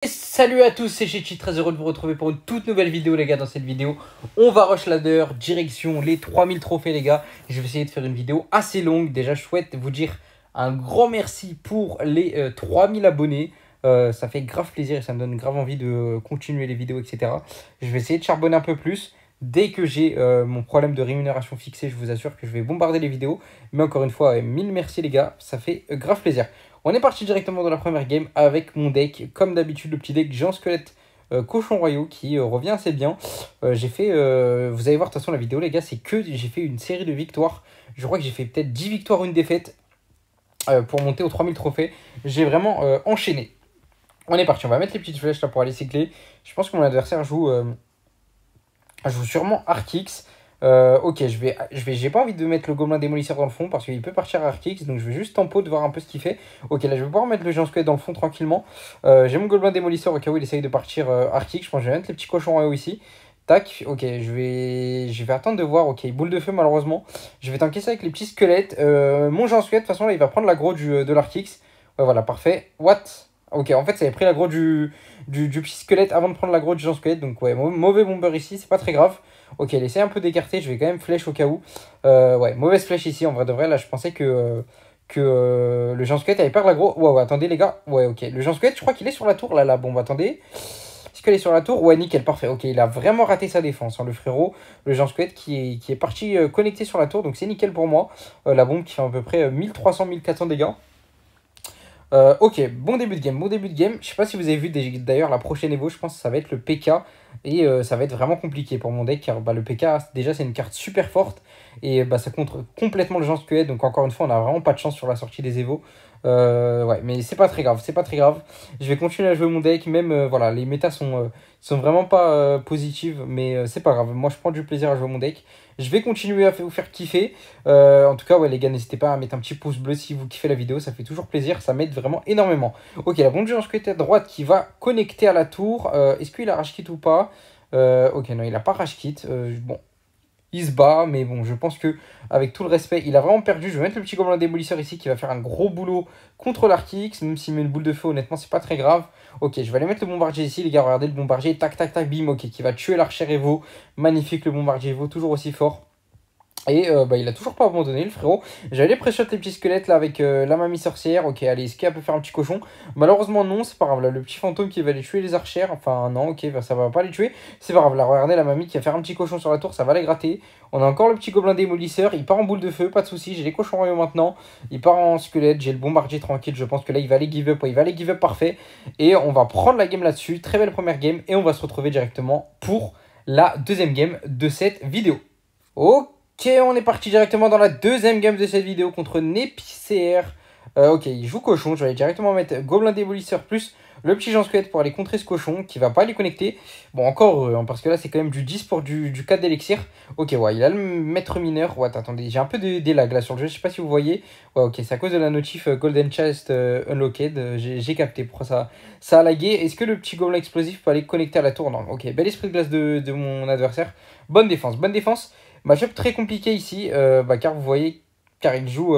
Et salut à tous, c'est Chechi, très heureux de vous retrouver pour une toute nouvelle vidéo les gars. Dans cette vidéo, on va rush ladder, direction les 3000 trophées les gars. Je vais essayer de faire une vidéo assez longue. Déjà je souhaite vous dire un grand merci pour les 3000 abonnés. Ça fait grave plaisir et ça me donne grave envie de continuer les vidéos, etc. Je vais essayer de charbonner un peu plus. Dès que j'ai mon problème de rémunération fixé, je vous assure que je vais bombarder les vidéos. Mais encore une fois, mille merci les gars, ça fait grave plaisir. On est parti directement dans la première game avec mon deck. Comme d'habitude, le petit deck géant squelette cochon royaux qui revient assez bien. J'ai fait, vous allez voir de toute façon la vidéo les gars, c'est que j'ai fait une série de victoires. Je crois que j'ai fait peut-être 10 victoires, une défaite pour monter aux 3000 trophées. J'ai vraiment enchaîné. On est parti, on va mettre les petites flèches là pour aller cycler. Je pense que mon adversaire joue sûrement Artix. Ok, j'ai pas envie de mettre le gobelin démolisseur dans le fond parce qu'il peut partir à Artix, donc je vais juste tempo de voir un peu ce qu'il fait. Ok, là je vais pouvoir mettre le géant squelette dans le fond tranquillement. J'ai mon gobelin démolisseur au cas où il essaye de partir Artix. Je pense que je vais mettre les petits cochons royaux ici. Tac, ok, je vais attendre de voir. Ok, boule de feu malheureusement. Je vais tanker ça avec les petits squelettes. Mon géant squelette, de toute façon là il va prendre l'aggro de l'Artix. Ouais, voilà, parfait. What? Ok, en fait ça avait pris l'aggro du petit squelette avant de prendre l'aggro du géant squelette. Donc ouais, mauvais bomber ici, c'est pas très grave. Ok, elle essaie un peu d'écarter, je vais quand même flèche au cas où. Ouais, mauvaise flèche ici, en vrai de vrai. Là, je pensais que le géant squelette avait perdre l'aggro. Ouais, attendez les gars. Ouais, ok. Le géant squelette, je crois qu'il est sur la tour. Là, la bombe, attendez. Est-ce qu'elle est sur la tour? Ouais, nickel, parfait. Ok, il a vraiment raté sa défense, hein, le frérot. Le géant squelette qui est parti connecté sur la tour, donc c'est nickel pour moi. La bombe qui fait à peu près 1300-1400 dégâts. Ok, bon début de game, bon début de game. Je sais pas si vous avez vu d'ailleurs la prochaine Evo, je pense que ça va être le PK. Et ça va être vraiment compliqué pour mon deck car bah, le PK, déjà c'est une carte super forte. Et bah, ça contre complètement le géant squelette. Donc encore une fois, on a vraiment pas de chance sur la sortie des Evo. Ouais, mais c'est pas très grave, c'est pas très grave. Je vais continuer à jouer mon deck, même voilà, les méta sont vraiment pas positives. Mais c'est pas grave, moi je prends du plaisir à jouer mon deck. Je vais continuer à vous faire kiffer. En tout cas, ouais, les gars, n'hésitez pas à mettre un petit pouce bleu si vous kiffez la vidéo. Ça fait toujours plaisir. Ça m'aide vraiment énormément. Ok, la bombe de géant squelette à droite qui va connecter à la tour. Est-ce qu'il a rage quit ou pas? Ok, non, il a pas rage quit. Bon, il se bat, mais bon, je pense que avec tout le respect, il a vraiment perdu. Je vais mettre le petit gobelin démolisseur ici qui va faire un gros boulot contre l'Artix. Même s'il met une boule de feu, honnêtement, c'est pas très grave. Ok, je vais aller mettre le bombardier ici, les gars. Regardez le bombardier. Tac, tac, tac, bim. Ok, qui va tuer l'archer Evo. Magnifique le bombardier Evo, toujours aussi fort. Et bah, il a toujours pas abandonné le frérot. J'allais pré-shot les petits squelettes là avec la mamie sorcière. Ok, allez, est-ce qu'elle peut faire un petit cochon? Malheureusement non, c'est pas grave. Là, le petit fantôme qui va aller tuer les archères. Enfin non, ok, bah, ça va pas les tuer. C'est pas grave. Là, regardez la mamie qui va faire un petit cochon sur la tour, ça va les gratter. On a encore le petit gobelin démolisseur. Il part en boule de feu, pas de soucis. J'ai les cochons royaux maintenant. Il part en squelette. J'ai le bombardier tranquille. Je pense que là, il va aller give up. Ouais, il va aller give up parfait. Et on va prendre la game là-dessus. Très belle première game. Et on va se retrouver directement pour la deuxième game de cette vidéo. Ok. Ok, on est parti directement dans la deuxième game de cette vidéo contre Népicéaire. Ok, il joue cochon. Je vais aller directement mettre Gobelin Démolisseur plus le petit Jean Squelette pour aller contrer ce cochon qui va pas les connecter. Bon, encore heureux, hein, parce que là, c'est quand même du 10 pour du 4 d'élixir. Ok, ouais, il a le maître mineur. Ouais, attendez, j'ai un peu des lags là sur le jeu. Je sais pas si vous voyez. Ouais, ok, c'est à cause de la notif Golden Chest Unlocked. J'ai capté pourquoi ça a lagué. Est-ce que le petit Gobelin explosif peut aller connecter à la tour? Non, ok, bel esprit de glace de mon adversaire. Bonne défense, bonne défense. Match-up très compliqué ici, car vous voyez, car il joue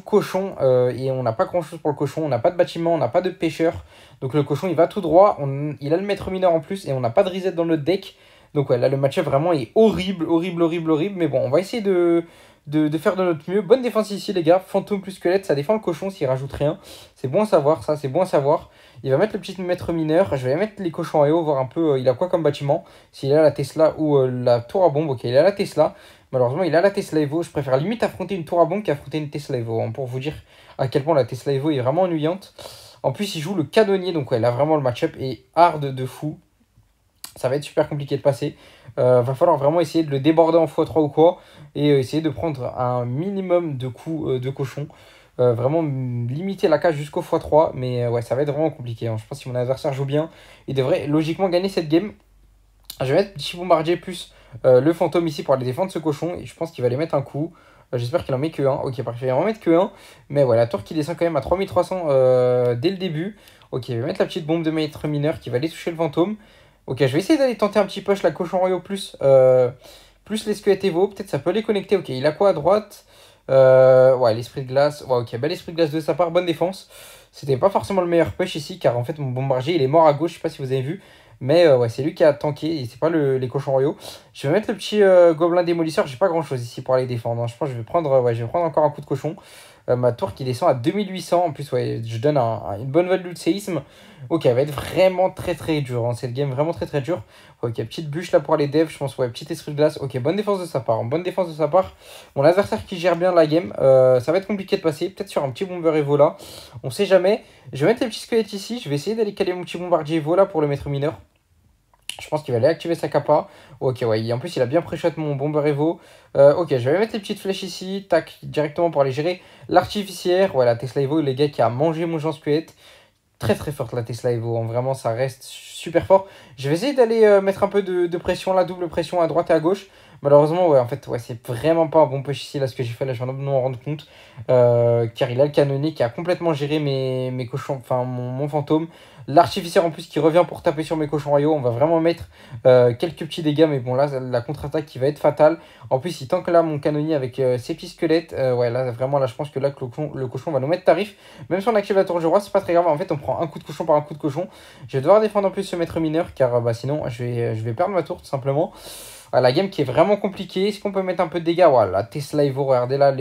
cochon et on n'a pas grand chose pour le cochon, on n'a pas de bâtiment, on n'a pas de pêcheur. Donc le cochon il va tout droit, il a le maître mineur en plus et on n'a pas de reset dans notre deck. Donc ouais, là le match-up vraiment est horrible, horrible, horrible, horrible. Mais bon, on va essayer de faire de notre mieux. Bonne défense ici les gars, fantôme plus squelette, ça défend le cochon s'il rajoute rien. C'est bon à savoir ça, c'est bon à savoir. Il va mettre le petit maître mineur. Je vais mettre les cochons à eau, voir un peu il a quoi comme bâtiment. S'il a la Tesla ou la tour à bombe. Ok, il a la Tesla. Malheureusement, il a la Tesla Evo. Je préfère limite affronter une tour à bombe qu'affronter une Tesla Evo. Hein, pour vous dire à quel point la Tesla Evo est vraiment ennuyante. En plus, il joue le canonnier. Donc, ouais, là, vraiment, le match-up est hard de fou. Ça va être super compliqué de passer. Va falloir vraiment essayer de le déborder en x3 ou quoi. Et essayer de prendre un minimum de coups de cochon. Vraiment limiter la cage jusqu'au x3. Mais ouais, ça va être vraiment compliqué. Hein. Je pense que si mon adversaire joue bien, il devrait logiquement gagner cette game. Je vais mettre petit bombardier plus le fantôme ici pour aller défendre ce cochon. Et je pense qu'il va aller mettre un coup. J'espère qu'il en met que un. Ok, parfait. Il va en mettre que un. Mais voilà, la tour qui descend quand même à 3300 dès le début. Ok, je vais mettre la petite bombe de maître mineur qui va aller toucher le fantôme. Ok, je vais essayer d'aller tenter un petit push la cochon royaux plus les squelettes Evo. Peut-être ça peut les connecter. Ok, il a quoi à droite? Ouais, l'esprit de glace. Ouais, ok, bel esprit de glace de sa part. Bonne défense. C'était pas forcément le meilleur push ici, car en fait, mon bombardier, il est mort à gauche, je sais pas si vous avez vu. Mais ouais, c'est lui qui a tanké, et c'est pas les cochons royaux. Je vais mettre le petit gobelin démolisseur, j'ai pas grand chose ici pour aller défendre, hein. Je pense que je vais prendre, ouais, je vais prendre encore un coup de cochon. Ma tour qui descend à 2800, en plus, ouais, je donne une bonne value de séisme. Ok, elle va être vraiment très très dure, hein. Cette game vraiment très très dure. Ok, petite bûche là pour les devs, je pense, ouais, petit esprit de glace. Ok, bonne défense de sa part, hein, bonne défense de sa part. Mon adversaire qui gère bien la game, ça va être compliqué de passer, peut-être sur un petit bomber Evo là, on sait jamais. Je vais mettre les petits squelettes ici, je vais essayer d'aller caler mon petit bombardier Evo là pour le maître mineur. Je pense qu'il va aller activer sa capa. Ok, ouais, en plus il a bien pré-shot mon bomber Evo. Ok, je vais mettre les petites flèches ici, tac, directement pour aller gérer l'artificière. Ouais, la Tesla Evo, les gars, qui a mangé mon Jean Squelette. Très très forte la Tesla Evo, hein. Vraiment ça reste super fort. Je vais essayer d'aller mettre un peu de pression, la double pression à droite et à gauche. Malheureusement, ouais, en fait, ouais, c'est vraiment pas un bon push ici, là, ce que j'ai fait, là, je viens de m'en rendre compte. Car il a le canonnier qui a complètement géré mes cochons, enfin, mon fantôme. L'artificière, en plus, qui revient pour taper sur mes cochons royaux. On va vraiment mettre quelques petits dégâts, mais bon, là, la contre-attaque qui va être fatale. En plus, il tank là mon canonnier avec ses petits squelettes. Ouais, là, vraiment, là, je pense que là, le cochon va nous mettre tarif. Même si on active la tour du roi, c'est pas très grave. En fait, on prend un coup de cochon par un coup de cochon. Je vais devoir défendre en plus ce maître mineur, car bah, sinon, je vais perdre ma tour, tout simplement. Ah, la game qui est vraiment compliquée. Est-ce qu'on peut mettre un peu de dégâts? Voilà, la Tesla Evo, regardez là,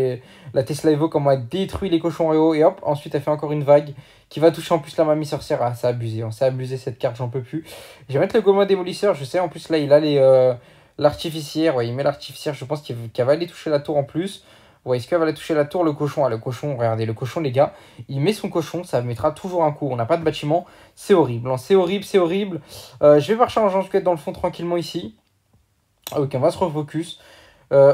la Tesla Evo, comment elle détruit les cochons royaux. Et hop, ensuite elle fait encore une vague qui va toucher en plus la mamie sorcière. Ah, c'est abusé, hein, c'est abusé cette carte, j'en peux plus. Je vais mettre le gobelin démolisseur, je sais, en plus là, il a l'artificière. Ouais, il met l'artificière, je pense qu'elle va aller toucher la tour en plus. Ouais, est-ce qu'elle va aller toucher la tour, le cochon? Ah, le cochon, regardez, le cochon, les gars, il met son cochon, ça mettra toujours un coup. On n'a pas de bâtiment, c'est horrible, hein, c'est horrible, c'est horrible. Je vais marcher en squelette dans le fond tranquillement ici. Ok, on va se refocus.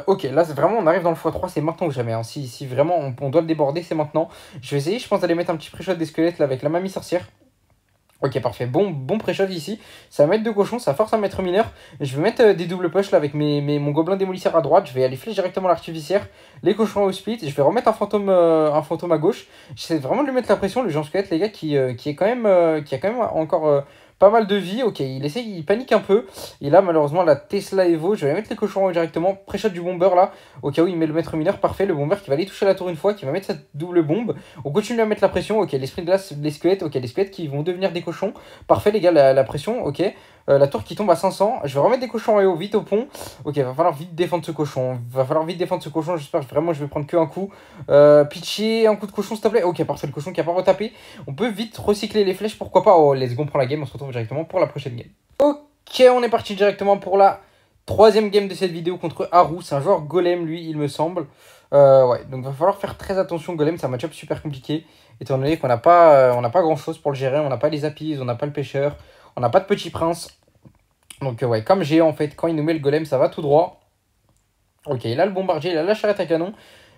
Ok, là c'est vraiment on arrive dans le x3, c'est maintenant ou jamais, hein. Si vraiment on doit le déborder, c'est maintenant. Je vais essayer, je pense, d'aller mettre un petit pré-shot des squelettes là avec la mamie sorcière. Ok, parfait, bon pré-shot ici. Ça va mettre deux cochons, ça force un maître mineur. Je vais mettre des doubles push là avec mon gobelin démolisseur à droite. Je vais aller flèche directement l'artificière, les cochons au split. Je vais remettre un fantôme à gauche. J'essaie vraiment de lui mettre la pression, le Jean Squelette, les gars, qui est quand même, qui a quand même encore pas mal de vie. Ok, il panique un peu. Et là, malheureusement, la Tesla Evo, je vais mettre les cochons directement. Pré-shot du bomber là, au cas où il met le maître mineur. Parfait, le bomber qui va aller toucher la tour une fois, qui va mettre cette double bombe. On continue à mettre la pression. Ok, l'esprit de glace, les squelettes. Ok, les squelettes qui vont devenir des cochons. Parfait, les gars, la pression. Ok, la tour qui tombe à 500. Je vais remettre des cochons royaux vite au pont. Ok, va falloir vite défendre ce cochon. Va falloir vite défendre ce cochon. J'espère que vraiment je vais prendre que un coup. Pitcher, un coup de cochon, s'il te plaît. Ok, parfait, le cochon qui a pas retapé. On peut vite recycler les flèches, pourquoi pas. Oh, let's go, on prend la game. On se retrouve directement pour la prochaine game. Ok, on est parti directement pour la troisième game de cette vidéo contre Haru. C'est un joueur golem, lui, il me semble. Ouais, donc va falloir faire très attention. Golem, c'est un match-up super compliqué. Étant donné qu'on n'a pas, on pas grand chose pour le gérer. On n'a pas les apis, on n'a pas le pêcheur, on n'a pas de petit prince. Donc, ouais, comme géant, en fait, quand il nous met le golem, ça va tout droit. Ok, il a le bombardier, il a la charrette à canon.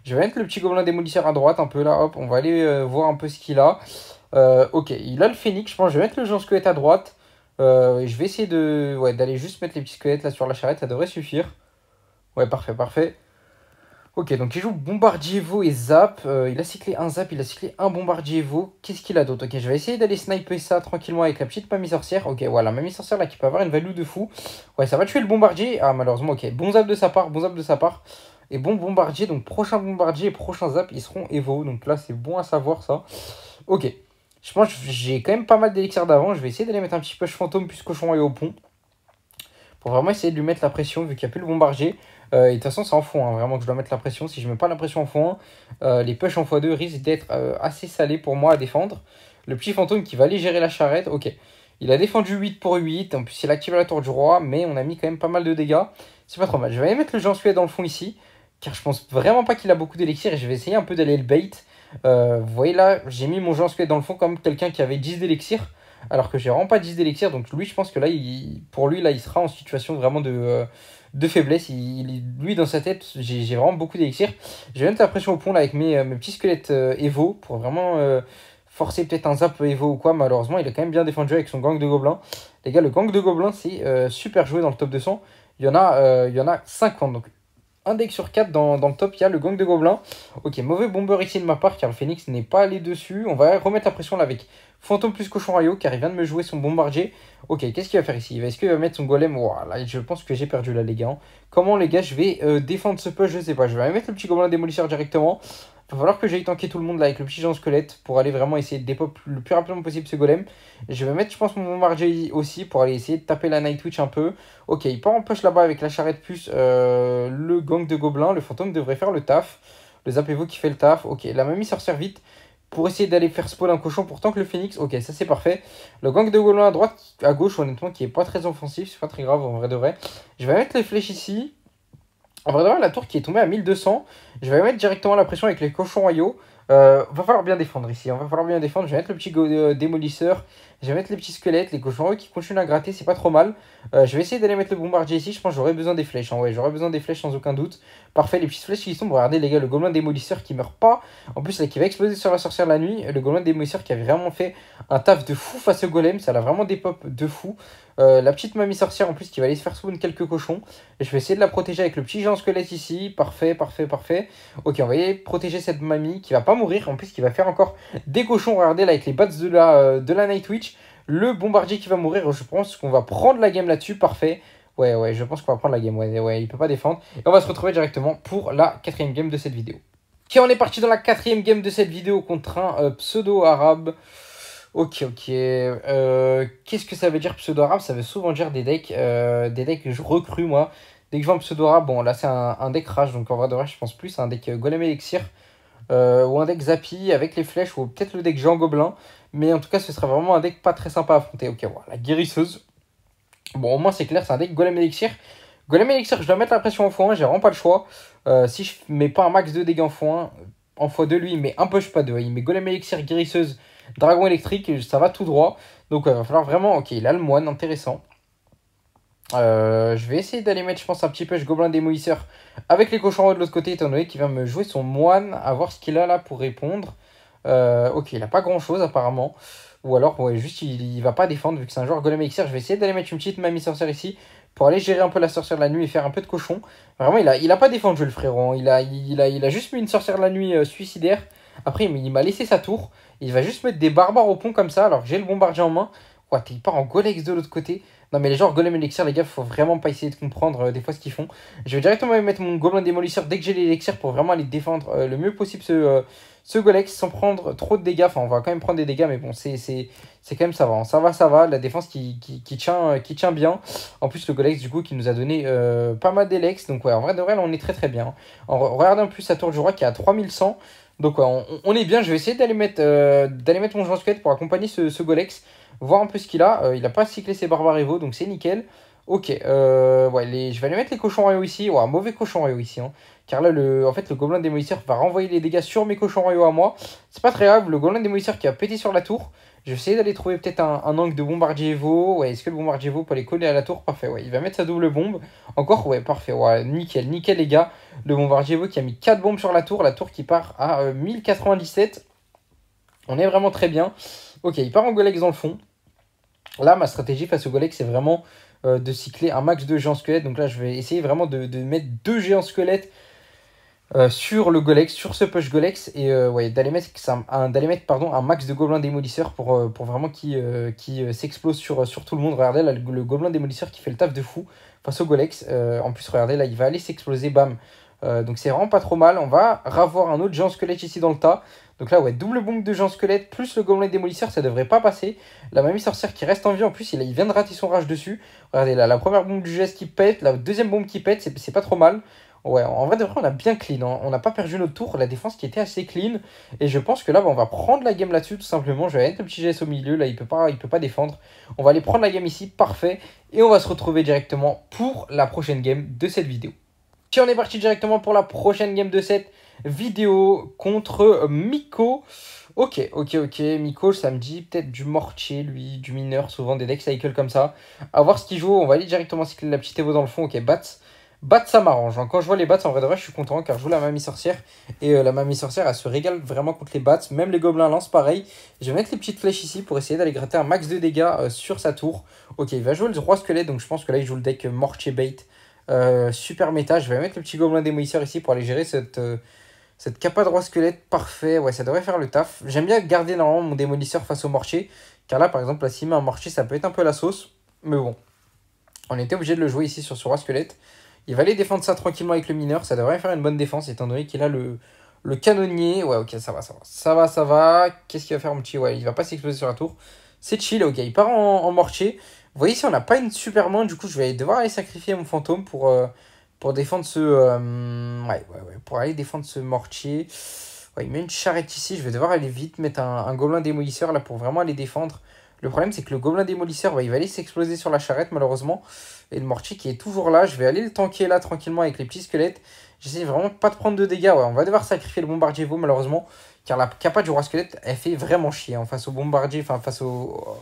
Je vais mettre le petit gobelin démolisseur à droite, un peu là. Hop, on va aller voir un peu ce qu'il a. Ok, il a le phénix. Je pense que je vais mettre le Jean Squelette à droite. Je vais essayer d'aller juste mettre les petits squelettes là sur la charrette, ça devrait suffire. Ouais, parfait, parfait. Ok, donc il joue Bombardier Evo et Zap. Il a cyclé un Zap, il a cyclé un Bombardier Evo. Qu'est-ce qu'il a d'autre? Ok, je vais essayer d'aller sniper ça tranquillement avec la petite mamie sorcière. Ok, voilà, mamie sorcière là qui peut avoir une value de fou. Ouais, ça va tuer le Bombardier. Ah, malheureusement, ok. Bon Zap de sa part, bon Zap de sa part. Et bon Bombardier, donc prochain Bombardier et prochain Zap, ils seront Evo. Donc là, c'est bon à savoir ça. Ok. Je pense que j'ai quand même pas mal d'élixir d'avant. Je vais essayer d'aller mettre un petit push fantôme plus cochon et au pont. Pour vraiment essayer de lui mettre la pression vu qu'il n'y a plus le bombardier. Et de toute façon, c'est en x1, hein, vraiment que je dois mettre la pression. Si je mets pas la pression en x1, les push en x2 risquent d'être assez salés pour moi à défendre. Le petit fantôme qui va aller gérer la charrette. Ok. Il a défendu 8 pour 8. En plus, il a activé la tour du roi. Mais on a mis quand même pas mal de dégâts. C'est pas trop mal. Je vais aller mettre le Jean Suède dans le fond ici. Car je pense vraiment pas qu'il a beaucoup d'élixir. Et je vais essayer un peu d'aller le bait. Vous voyez là, j'ai mis mon Jean Squelette dans le fond comme quelqu'un qui avait 10 d'élixir, alors que j'ai vraiment pas 10 d'élixir. Donc lui, je pense que là, pour lui, là, il sera en situation vraiment de faiblesse. Lui, dans sa tête, j'ai vraiment beaucoup d'élixir. Je vais mettre la pression au pont là avec mes petits squelettes Evo pour vraiment forcer peut-être un zap Evo ou quoi. Malheureusement, il a quand même bien défendu avec son gang de gobelins. Les gars, le gang de gobelins, c'est super joué dans le top 200. Il y en a 50. Donc un deck sur 4 dans le top, il y a le gang de gobelins. Ok, mauvais bomber ici de ma part car le phénix n'est pas allé dessus. On va remettre la pression là avec Fantôme plus cochon royaux, car il vient de me jouer son bombardier. Ok, qu'est-ce qu'il va faire ici? Est-ce qu'il va mettre son golem? Voilà, je pense que j'ai perdu là, les gars. Comment, les gars, je vais défendre ce push? Je sais pas. Je vais aller mettre le petit gobelin démolisseur directement. Il va falloir que j'aille tanker tout le monde là avec le petit géant squelette pour aller vraiment essayer de dépop le plus rapidement possible ce golem. Et je vais mettre, je pense, mon bombardier aussi pour aller essayer de taper la Night Witch un peu. Ok, il part en push là-bas avec la charrette plus le gang de gobelins. Le fantôme devrait faire le taf. Le Zappevo qui fait le taf. Ok, la mamie sorcière vite pour essayer d'aller faire spawn un cochon pour tank le phoenix. Ok, ça c'est parfait. Le gang de gobelins à droite, à gauche, honnêtement, qui est pas très offensif. C'est pas très grave en vrai de vrai. Je vais mettre les flèches ici. En vrai de vrai, la tour qui est tombée à 1200, je vais mettre directement la pression avec les cochons royaux. Va falloir bien défendre ici, va falloir bien défendre. Je vais mettre le petit démolisseur, je vais mettre les petits squelettes, les cochons royaux qui continuent à gratter, c'est pas trop mal. Je vais essayer d'aller mettre le bombardier ici, je pense que j'aurai besoin des flèches. Hein. Ouais, j'aurai besoin des flèches sans aucun doute. Parfait, les petites flèches qui sont, regardez les gars, le gobelin démolisseur qui meurt pas. En plus, là, qui va exploser sur la sorcière de la nuit. Le gobelin démolisseur qui avait vraiment fait un taf de fou face au golem, ça l'a vraiment dépop de fou. La petite mamie sorcière en plus qui va aller se faire spawn quelques cochons. Et je vais essayer de la protéger avec le petit géant squelette ici. Parfait, parfait, parfait. Ok, on va y protéger cette mamie qui va pas mourir. En plus, qui va faire encore des cochons. Regardez là avec les bats de la Night Witch. Le bombardier qui va mourir. Je pense qu'on va prendre la game là-dessus. Parfait. Ouais, je pense qu'on va prendre la game. Ouais, il peut pas défendre. Et on va se retrouver directement pour la 4ème game de cette vidéo. Ok, on est parti dans la 4ème game de cette vidéo contre un pseudo-arabe. Ok. Qu'est-ce que ça veut dire pseudo-arabe? Ça veut souvent dire des decks que je recrue moi. Dès que je vois un pseudo-arabe, bon là c'est un deck rage, donc en vrai de vrai je pense plus à un deck golem élixir. Ou un deck Zappy avec les flèches, ou peut-être le deck Jean Gobelin. Mais en tout cas ce serait vraiment un deck pas très sympa à affronter. Ok, voilà, la guérisseuse. Bon au moins c'est clair, c'est un deck golem élixir. Golem élixir, je dois mettre la pression en x1, j'ai vraiment pas le choix. Si je mets pas un max de dégâts en x1, en x2 lui, mais un push pas 2. Il met golem élixir, guérisseuse, dragon électrique, ça va tout droit. Donc il va falloir vraiment... Ok, il a le moine, intéressant. Je vais essayer d'aller mettre, je pense, un petit push gobelin démolisseur avec les cochons de l'autre côté, étant donné qu'il va me jouer son moine, à voir ce qu'il a là pour répondre. Ok, il a pas grand chose apparemment. Ou alors, ouais, juste il va pas défendre vu que c'est un joueur golem élixir. Je vais essayer d'aller mettre une petite mamie sorcière ici pour aller gérer un peu la sorcière de la nuit et faire un peu de cochon. Vraiment, il a pas défendu le frérot. Hein. Il a juste mis une sorcière de la nuit suicidaire. Après, il m'a laissé sa tour. Il va juste mettre des barbares au pont comme ça. Alors que j'ai le bombardier en main. Ouais, il part en golex de l'autre côté. Non, mais les gens golem élixir, les gars, faut vraiment pas essayer de comprendre des fois ce qu'ils font. Je vais directement mettre mon gobelin démolisseur dès que j'ai l'élixir pour vraiment aller défendre le mieux possible ce golex sans prendre trop de dégâts. Enfin, on va quand même prendre des dégâts, mais bon, c'est quand même ça va. Hein. Ça va. La défense qui tient bien. En plus, le golex, du coup, qui nous a donné pas mal d'élex. Donc, ouais, en vrai, de vrai, là, on est très très bien. Regardez en plus sa tour du roi qui est à 3100. Donc, ouais, on est bien. Je vais essayer d'aller mettre mon joueur squelette pour accompagner ce golex. Voir un peu ce qu'il a. Il a pas cyclé ses barbares Evo, donc c'est nickel. Ok, ouais, je vais aller mettre les cochons royaux ici. Ouais, un mauvais cochon royaux ici. Hein. Car là, en fait, le gobelin démolisseur va renvoyer les dégâts sur mes cochons royaux à moi. C'est pas très grave. Le gobelin démolisseur qui a pété sur la tour. Je vais essayer d'aller trouver peut-être un angle de bombardier Evo. Ouais, est-ce que le bombardier Evo peut aller coller à la tour? Parfait, ouais. Il va mettre sa double bombe. Encore, ouais, parfait. Ouais, nickel, les gars. Le bombardier Evo qui a mis 4 bombes sur la tour. La tour qui part à 1097. On est vraiment très bien. Ok, il part en golex dans le fond. Là, ma stratégie face au golex, c'est vraiment de cycler un max de géants squelettes. Donc là, je vais essayer vraiment de mettre 2 géants squelettes sur le golex, sur ce push golex. Et ouais, d'aller mettre un max de gobelins démolisseurs pour vraiment qui s'explose sur tout le monde. Regardez là, le gobelin démolisseur qui fait le taf de fou face au golex. En plus, regardez là, il va aller s'exploser, bam. Donc c'est vraiment pas trop mal. On va ravoir un autre géant squelette ici dans le tas. Donc là, ouais, double bombe de géant squelette plus le gobelin démolisseur, ça devrait pas passer. La mamie sorcière qui reste en vie, en plus, il vient de rater son rage dessus. Regardez là, la première bombe du geste qui pète, la deuxième bombe qui pète, c'est pas trop mal. Ouais, en vrai, de vrai, on a bien clean. Hein. On n'a pas perdu notre tour, la défense qui était assez clean. Et je pense que là, bah, on va prendre la game là-dessus, tout simplement. Je vais mettre le petit GS au milieu, là, il peut pas défendre. On va aller prendre la game ici, parfait. Et on va se retrouver directement pour la prochaine game de cette vidéo. Si on est parti directement pour la prochaine game de cette vidéo contre Miko. Ok. Miko, ça me dit peut-être du mortier, lui, du mineur, souvent des deck cycle comme ça. À voir ce qu'il joue. On va aller directement cycler la petite Evo dans le fond. Ok, bats. Bats, ça m'arrange. Quand je vois les bats, en vrai de vrai, je suis content car je joue la mamie sorcière. Et la mamie sorcière, elle se régale vraiment contre les bats. Même les gobelins lance pareil. Je vais mettre les petites flèches ici pour essayer d'aller gratter un max de dégâts sur sa tour. Ok, il va jouer le roi squelette. Donc je pense que là, il joue le deck mortier bait. Super méta, je vais mettre le petit gobelin démolisseur ici pour aller gérer Cette capa de roi squelette, parfait. Ouais, ça devrait faire le taf. J'aime bien garder normalement mon démolisseur face au mortier. Car là, par exemple, là, s'il met un mortier, ça peut être un peu la sauce. Mais bon, on était obligé de le jouer ici sur ce roi squelette. Il va aller défendre ça tranquillement avec le mineur. Ça devrait faire une bonne défense étant donné qu'il a le canonnier. Ouais, ok, ça va, ça va. Ça va, ça va. Qu'est-ce qu'il va faire, mon petit? Ouais, il va pas s'exploser sur la tour. C'est chill, ok. Il part en mortier. Vous voyez, ici, on n'a pas une super main. Du coup, je vais devoir aller sacrifier mon fantôme pour défendre ce. Ouais. Pour aller défendre ce mortier. Ouais, il met une charrette ici. Je vais devoir aller vite mettre un gobelin démolisseur là pour vraiment aller défendre. Le problème, c'est que le gobelin démolisseur, bah, il va aller s'exploser sur la charrette, malheureusement. Et le mortier qui est toujours là, je vais aller le tanker là tranquillement avec les petits squelettes. J'essaie vraiment pas de prendre de dégâts. Ouais, on va devoir sacrifier le bombardier veau, malheureusement. Car la capa du roi squelette, elle fait vraiment chier. Hein, face au bombardier, enfin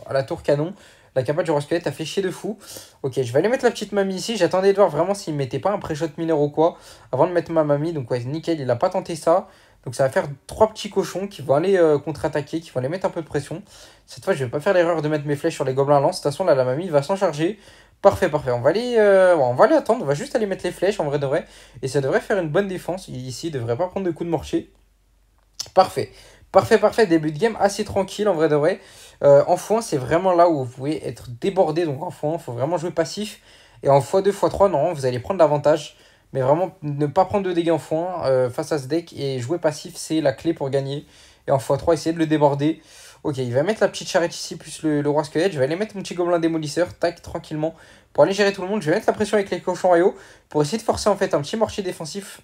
à la tour canon. La capa du roi squelette a fait chier de fou. Ok, je vais aller mettre la petite mamie ici. J'attendais de voir vraiment s'il ne mettait pas un pré-shot mineur ou quoi. Avant de mettre ma mamie. Donc ouais, nickel, il a pas tenté ça. Donc ça va faire 3 petits cochons qui vont aller contre-attaquer, qui vont aller mettre un peu de pression. Cette fois, je vais pas faire l'erreur de mettre mes flèches sur les gobelins lance. De toute façon, là, la mamie va s'en charger. Parfait, parfait. On va aller attendre. On va juste aller mettre les flèches en vrai de vrai. Et ça devrait faire une bonne défense. Ici, il devrait pas prendre de coups de mortier. Parfait. Parfait, parfait. Début de game assez tranquille en vrai de vrai. En foin, c'est vraiment là où vous pouvez être débordé. Donc en foin, il faut vraiment jouer passif. Et en x2, x3, normalement, vous allez prendre l'avantage. Mais vraiment, ne pas prendre de dégâts en foin face à ce deck. Et jouer passif, c'est la clé pour gagner. Et en x3, essayer de le déborder. Ok, il va mettre la petite charrette ici, plus le roi squelette. Je vais aller mettre mon petit gobelin démolisseur, tac, tranquillement. Pour aller gérer tout le monde, je vais mettre la pression avec les cochons royaux. Pour essayer de forcer en fait un petit mortier défensif.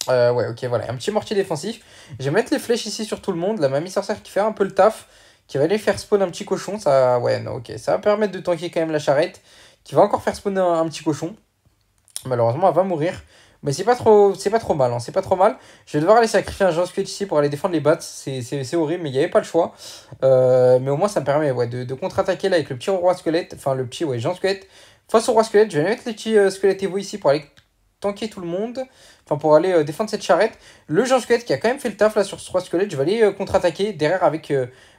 Ouais, ok, voilà, un petit mortier défensif. Je vais mettre les flèches ici sur tout le monde. La mamie sorcière qui fait un peu le taf. Qui va aller faire spawn un petit cochon. Ça, ouais, non, ok. Ça va permettre de tanker quand même la charrette. Qui va encore faire spawn un petit cochon. Malheureusement, elle va mourir. Mais c'est pas trop mal, hein, c'est pas trop mal. Je vais devoir aller sacrifier un géant squelette ici pour aller défendre les bats. C'est horrible, mais il n'y avait pas le choix. Mais au moins, ça me permet ouais, de contre-attaquer là avec le petit roi squelette. Enfin, le petit géant squelette. Face au roi squelette, je vais mettre les petits squelettes Evo ici pour aller tanker tout le monde. Enfin, pour aller défendre cette charrette. Le géant squelette qui a quand même fait le taf là sur ce roi squelette. Je vais aller contre-attaquer derrière avec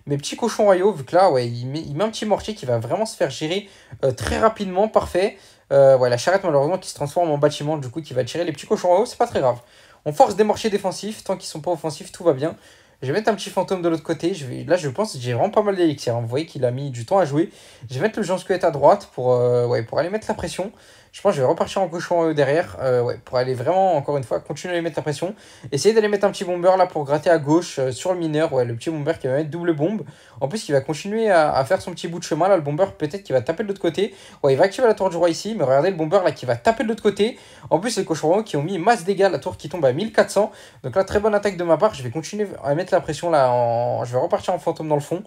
mes petits cochons royaux. Vu que là, ouais, il met un petit mortier qui va vraiment se faire gérer très rapidement. Parfait. Ouais, la charrette malheureusement qui se transforme en bâtiment, du coup qui va tirer les petits cochons en haut, c'est pas très grave. On force des mortiers défensifs, tant qu'ils sont pas offensifs, tout va bien. Je vais mettre un petit fantôme de l'autre côté. Là, je pense que j'ai vraiment pas mal d'élixir. Hein. Vous voyez qu'il a mis du temps à jouer. Je vais mettre le géant squelette à droite pour aller mettre la pression. Je pense que je vais repartir en cochon derrière. Pour aller vraiment, encore une fois, continuer à aller mettre la pression. Essayer d'aller mettre un petit bomber là pour gratter à gauche sur le mineur. Ouais, le petit bomber qui va mettre double bombe. En plus, il va continuer à faire son petit bout de chemin. Là, le bomber, peut-être qu'il va taper de l'autre côté. Ouais, il va activer la tour du roi ici. Mais regardez le bomber là qui va taper de l'autre côté. En plus, les cochons qui ont mis masse dégâts. La tour qui tombe à 1400. Donc là, très bonne attaque de ma part. Je vais continuer à mettre la pression là. Je vais repartir en fantôme dans le fond.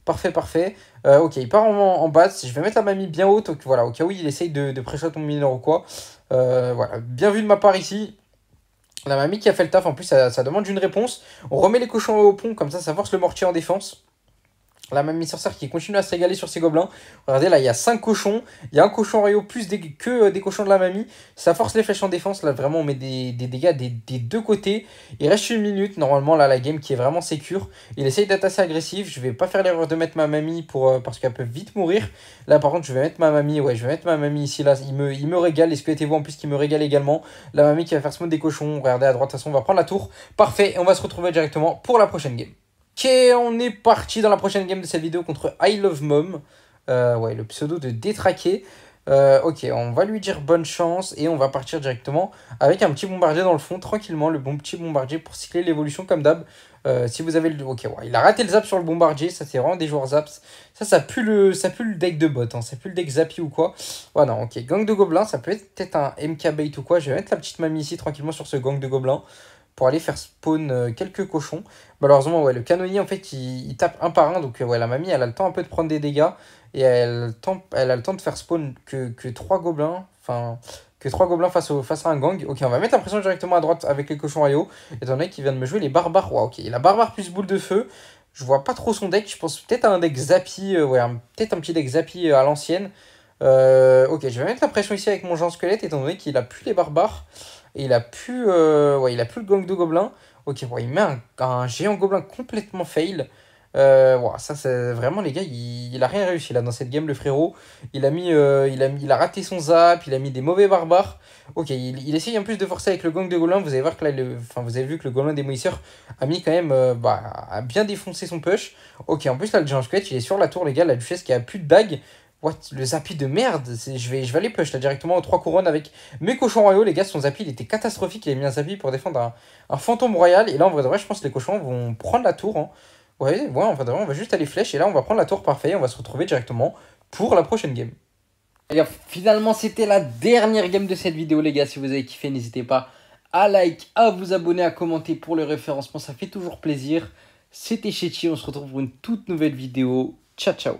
Parfait, parfait. Ok, il part en base. Je vais mettre la mamie bien haute. Donc, voilà, au cas où il essaye de pré-shot mon mineur ou quoi. Voilà, bien vu de ma part ici. La mamie qui a fait le taf. En plus, ça demande une réponse. On remet les cochons au pont. Comme ça force le mortier en défense. La mamie sorcière qui continue à se régaler sur ses gobelins. Regardez, là, il y a 5 cochons. Il y a un cochon rayon plus que des cochons de la mamie. Ça force les flèches en défense. Là, vraiment, on met des dégâts des deux côtés. Il reste une minute. Normalement, là, la game qui est vraiment sécure. Il essaye d'être assez agressif. Je vais pas faire l'erreur de mettre ma mamie parce qu'elle peut vite mourir. Là, par contre, je vais mettre ma mamie. Ouais, je vais mettre ma mamie ici. Là, il me régale. Les squelettes en plus qui me régale également. La mamie qui va faire smooth des cochons. Regardez à droite. De toute façon, on va prendre la tour. Parfait. Et on va se retrouver directement pour la prochaine game. Ok, on est parti dans la prochaine game de cette vidéo contre I Love Mom. Ouais, le pseudo de Détraqué. Ok, on va lui dire bonne chance et on va partir directement avec un petit bombardier dans le fond, tranquillement, le bon petit bombardier pour cycler l'évolution comme d'hab. Si vous avez le... Ok, ouais, il a raté le zap sur le bombardier, ça c'est vraiment des joueurs zaps. Ça pue le deck de bot, hein. Ça pue le deck zappy ou quoi. Ouais, non, ok, gang de gobelins, ça peut être peut-être un MK bait ou quoi. Je vais mettre la petite mamie ici tranquillement sur ce gang de gobelins pour aller faire spawn quelques cochons. Malheureusement, ouais, le canonnier, en fait, il tape un par un. Donc, ouais, la mamie, elle a le temps un peu de prendre des dégâts. Et elle a le temps de faire spawn que 3 gobelins. Enfin, que 3 gobelins face à un gang. Ok, on va mettre la pression directement à droite avec les cochons royaux. Étant donné qu'il vient de me jouer les barbares. Ouais, ok, il a barbare plus boule de feu. Je vois pas trop son deck. Je pense peut-être à un deck Zappy. Peut-être un petit deck Zappy à l'ancienne. Ok, je vais mettre la pression ici avec mon géant squelette. Étant donné qu'il a plus les barbares. Et il a plus le gang de gobelins. Ok, bon, il met un géant gobelin complètement fail. Ouah, ça, c'est vraiment, les gars, il a rien réussi là dans cette game, le frérot. Il a raté son zap, il a mis des mauvais barbares. Ok, il essaye en plus de forcer avec le gang de Golem. Vous allez voir que là, enfin, vous avez vu que le Golem démolisseur a mis quand même, a bien défoncé son push. Ok, en plus là, le Giant Squelette, il est sur la tour, les gars. La duchesse qui a plus de dague. What, le zappy de merde. Je vais aller push là directement aux 3 couronnes avec mes cochons royaux, les gars. Son zappy, il était catastrophique. Il a mis un zappy pour défendre un fantôme royal. Et là, en vrai, de vrai, je pense que les cochons vont prendre la tour, hein. Ouais, en fait, on va juste aller flèche et là, on va prendre la tour parfait. On va se retrouver directement pour la prochaine game. Et bien, finalement, c'était la dernière game de cette vidéo, les gars. Si vous avez kiffé, n'hésitez pas à like, à vous abonner, à commenter pour le référencement. Ça fait toujours plaisir. C'était Chetty. On se retrouve pour une toute nouvelle vidéo. Ciao, ciao.